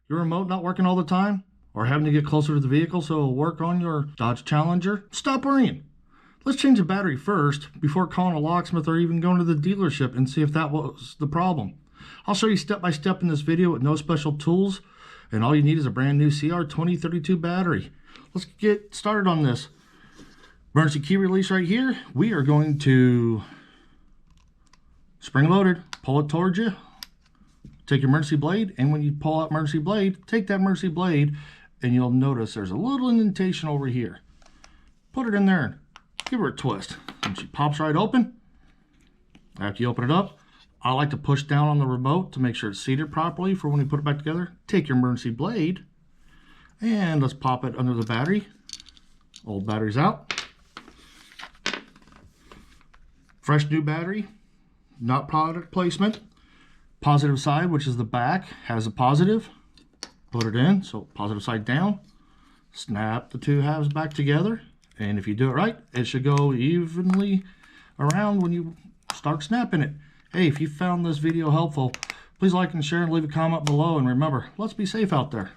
Your remote not working all the time? Or having to get closer to the vehicle so it'll work on your Dodge Challenger? Stop worrying. Let's change the battery first before calling a locksmith or even going to the dealership and see if that was the problem. I'll show you step by step in this video with no special tools, and all you need is a brand new CR2032 battery. Let's get started on this. Emergency key release right here. We are going to spring loaded, pull it towards you, take your emergency blade, and when you pull out emergency blade, take that emergency blade and you'll notice there's a little indentation over here. Put it in there and give her a twist, and she pops right open. After you open it up, I like to push down on the remote to make sure it's seated properly for when we put it back together. Take your emergency blade and let's pop it under the battery. Old battery's out. Fresh new battery, not product placement. Positive side, which is the back, has a positive. Put it in, so positive side down. Snap the two halves back together, and if you do it right, it should go evenly around when you start snapping it. Hey, if you found this video helpful, please like and share and leave a comment below, and remember, let's be safe out there.